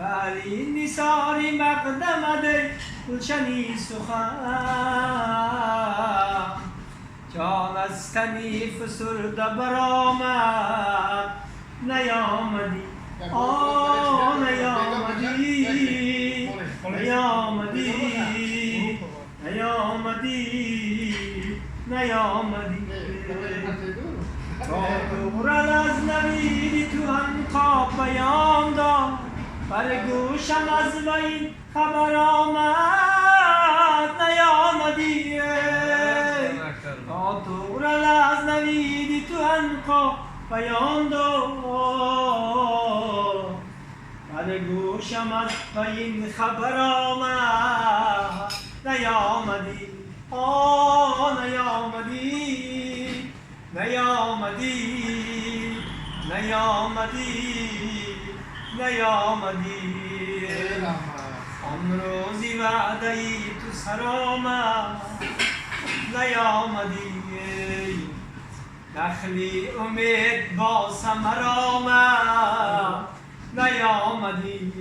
علی نیساری مقدمده گلشنی سخن جان از تنی فسرده برآمد نیامدی نیامدی نیامدی نیامدی تا دورل از نویدی تو عنقا پیام داد بر گوشم از وی خبر آمد نیامدی تا دورل از نویدی تو عنقا پیام داد بر گوشم از وی خبر آمد نیامدی نیامدی نیامدی نیامدی نیامدی آن روزی وعده ای تو سر آمد نیامدی نخلی امید با ثمر آمد نیامدی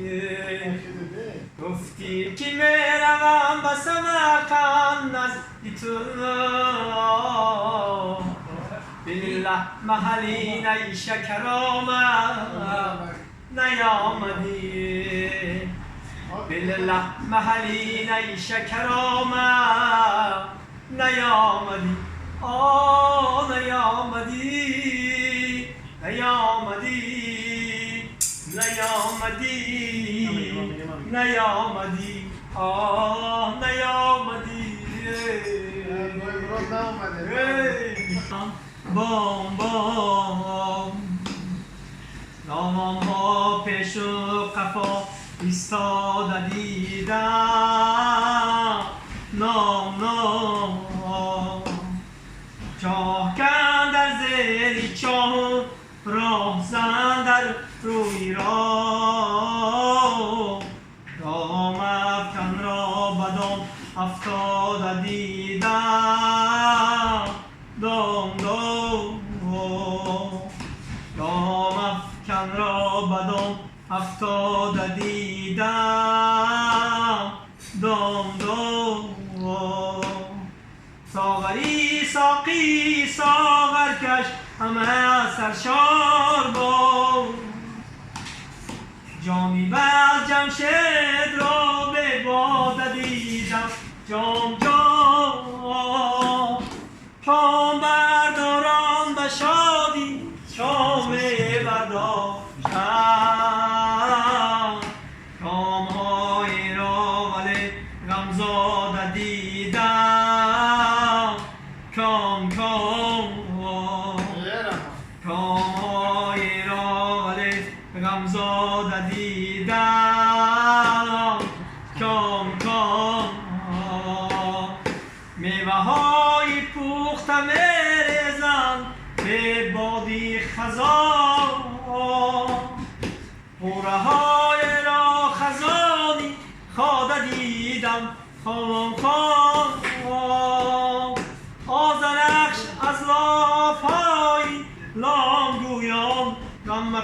گفتی که میروم به سمرقند نزد تو بالله محلی نی شکر آمد نیامدی بالله محلی نی شکر آمد نیامدی نیامدی نیامدی نیامدی نیامدی نیامدی بام بام نامم ها پیش و قفا ایستاده دیدم نام چاه کن در زیر چاه راه زن در روی راه دام افکن را بدان افتاده دیدم دام افکن را بدان افتاده دیدم دام ساغری ساقی ساغرکش همه سرشار بود جامی بر جمشید را به باده دیدم جام کام برداران به شادی شام برداشتم کام های را ولی غمزاده دیدم کام های را ولی غمزاده دیدم کام میوه های پخته میریزند به بادی خزان پوره های را خزانی خواده دیدم خام آذرخش از لاف های لامگویان غم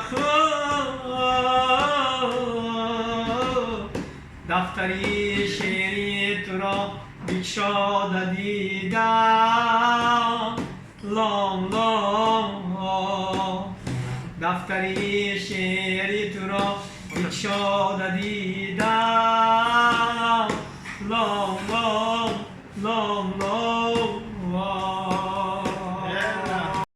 دفتری شعری تو را بگشاده دیدم لام دفتری شعری تو را بگشاده دیدم لام